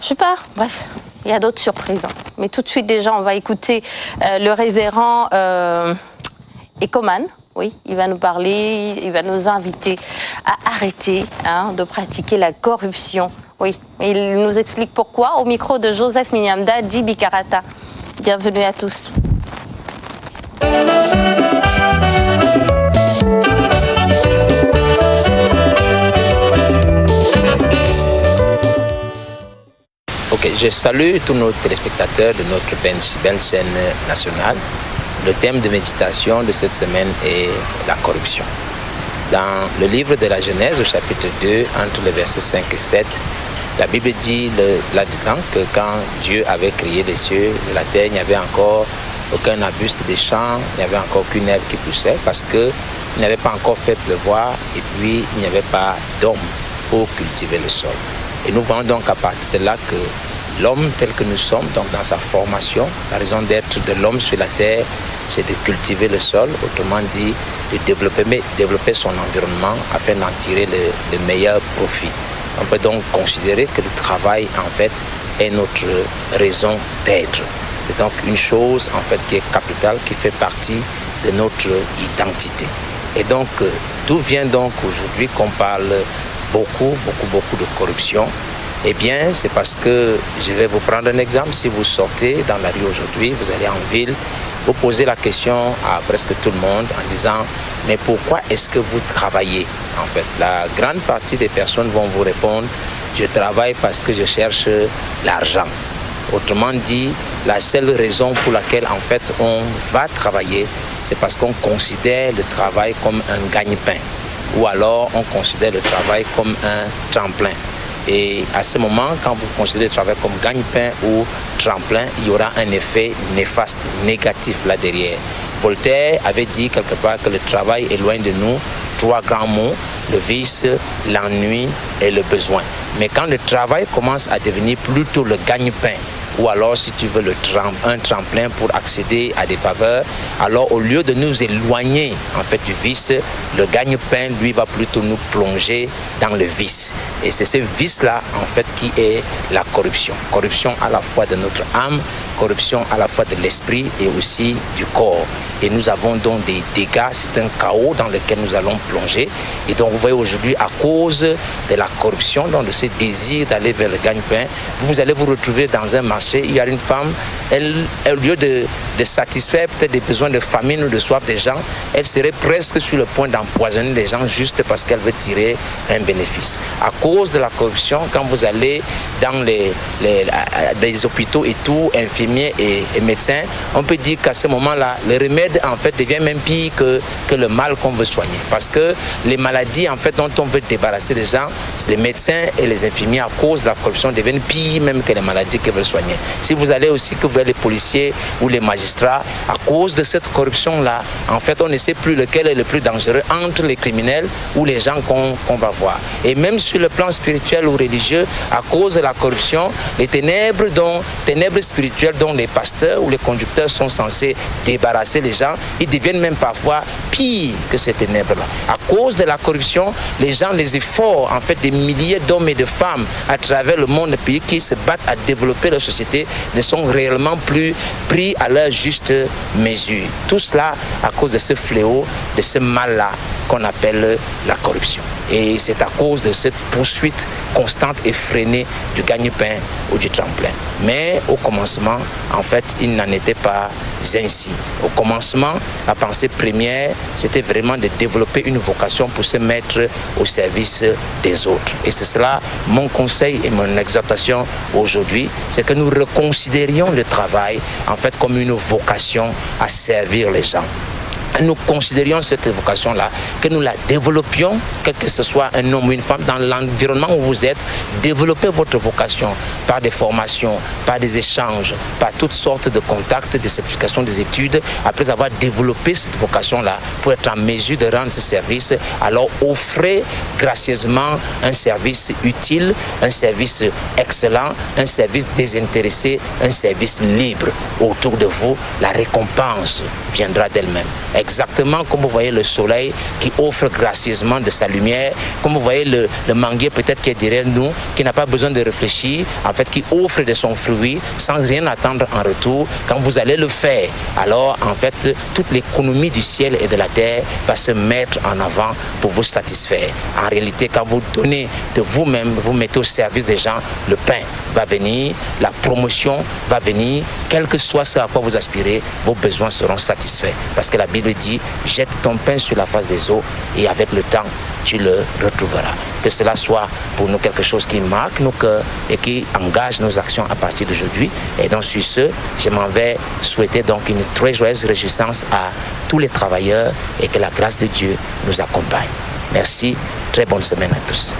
Je sais pas, bref, il y a d'autres surprises. Mais tout de suite, déjà, on va écouter le révérend Ecoman. Oui, il va nous parler, il va nous inviter à arrêter de pratiquer la corruption. Oui, il nous explique pourquoi au micro de Joseph Minyamda, Djibi Karata. Bienvenue à tous. Ok, je salue tous nos téléspectateurs de notre belle chaîne nationale. Le thème de méditation de cette semaine est la corruption. Dans le livre de la Genèse, au chapitre 2, entre les versets 5 et 7, la Bible dit là-dedans que quand Dieu avait créé les cieux et la terre, il n'y avait encore aucun arbuste des champs, il n'y avait encore aucune herbe qui poussait parce qu'il n'avait pas encore fait pleuvoir et puis il n'y avait pas d'homme pour cultiver le sol. Et nous voyons donc à partir de là que l'homme tel que nous sommes, donc dans sa formation, la raison d'être de l'homme sur la terre, c'est de cultiver le sol, autrement dit, de développer son environnement afin d'en tirer le meilleur profit. On peut donc considérer que le travail, en fait, est notre raison d'être. C'est donc une chose, en fait, qui est capitale, qui fait partie de notre identité. Et donc, d'où vient donc aujourd'hui qu'on parle beaucoup de corruption? Eh bien, c'est parce que, je vais vous prendre un exemple, si vous sortez dans la rue aujourd'hui, vous allez en ville, vous posez la question à presque tout le monde en disant « Mais pourquoi est-ce que vous travaillez ?» En fait, la grande partie des personnes vont vous répondre « Je travaille parce que je cherche l'argent ». Autrement dit, la seule raison pour laquelle en fait on va travailler, c'est parce qu'on considère le travail comme un gagne-pain. Ou alors on considère le travail comme un tremplin. Et à ce moment, quand vous considérez le travail comme gagne-pain ou tremplin, il y aura un effet néfaste, négatif là derrière. Voltaire avait dit quelque part que le travail éloigne de nous trois grands mots, le vice, l'ennui et le besoin. Mais quand le travail commence à devenir plutôt le gagne-pain, ou alors si tu veux un tremplin pour accéder à des faveurs, alors au lieu de nous éloigner en fait du vice, le gagne-pain lui va plutôt nous plonger dans le vice. Et c'est ce vice-là en fait qui est la corruption. Corruption à la fois de notre âme, corruption à la fois de l'esprit et aussi du corps. Et nous avons donc des dégâts, c'est un chaos dans lequel nous allons plonger. Et donc vous voyez aujourd'hui à cause de la corruption, donc de ce désir d'aller vers le gagne-pain, vous allez vous retrouver dans un marché. Il y a une femme, elle, au lieu de satisfaire peut-être des besoins de famine ou de soif des gens, elle serait presque sur le point d'empoisonner les gens juste parce qu'elle veut tirer un bénéfice. À cause de la corruption, quand vous allez dans les hôpitaux et tout, infirmiers et médecins, on peut dire qu'à ce moment-là, le remède en fait devient même pire que le mal qu'on veut soigner. Parce que les maladies en fait dont on veut débarrasser les gens, les médecins et les infirmiers à cause de la corruption deviennent pires même que les maladies qu'ils veulent soigner. Si vous allez aussi que vous voyez les policiers ou les magistrats, à cause de cette corruption-là, en fait, on ne sait plus lequel est le plus dangereux entre les criminels ou les gens qu'on va voir. Et même sur le plan spirituel ou religieux, à cause de la corruption, les ténèbres spirituelles dont les pasteurs ou les conducteurs sont censés débarrasser les gens, ils deviennent même parfois pires que ces ténèbres-là. À cause de la corruption, les efforts en fait des milliers d'hommes et de femmes à travers le monde, pays qui se battent à développer leur société ne sont réellement plus pris à leur juste mesure. Tout cela à cause de ce fléau, de ce mal-là qu'on appelle la corruption. Et c'est à cause de cette poursuite constante et freinée du gagne-pain ou du tremplin. Mais au commencement, en fait, il n'en était pas ainsi. Au commencement, la pensée première, c'était vraiment de développer une vocation pour se mettre au service des autres. Et c'est cela mon conseil et mon exhortation aujourd'hui, c'est que nous reconsidérions le travail en fait comme une vocation à servir les gens. Nous considérions cette vocation-là, que nous la développions, quel que ce soit un homme ou une femme, dans l'environnement où vous êtes, développez votre vocation par des formations, par des échanges, par toutes sortes de contacts, de certifications, des études. Après avoir développé cette vocation-là, pour être en mesure de rendre ce service, alors offrez gracieusement un service utile, un service excellent, un service désintéressé, un service libre. Autour de vous, la récompense viendra d'elle-même. exactement comme vous voyez le soleil qui offre gracieusement de sa lumière, comme vous voyez le manguier peut-être qui est derrière nous, qui n'a pas besoin de réfléchir, en fait qui offre de son fruit sans rien attendre en retour. Quand vous allez le faire, alors en fait toute l'économie du ciel et de la terre va se mettre en avant pour vous satisfaire. En réalité, quand vous donnez de vous-même, vous mettez au service des gens, le pain va venir, la promotion va venir, quel que soit ce à quoi vous aspirez, vos besoins seront satisfaits. Parce que la Bible dit, jette ton pain sur la face des eaux et avec le temps, tu le retrouveras. Que cela soit pour nous quelque chose qui marque nos cœurs et qui engage nos actions à partir d'aujourd'hui. Et donc sur ce, je m'en vais souhaiter donc une très joyeuse réjouissance à tous les travailleurs et que la grâce de Dieu nous accompagne. Merci, très bonne semaine à tous.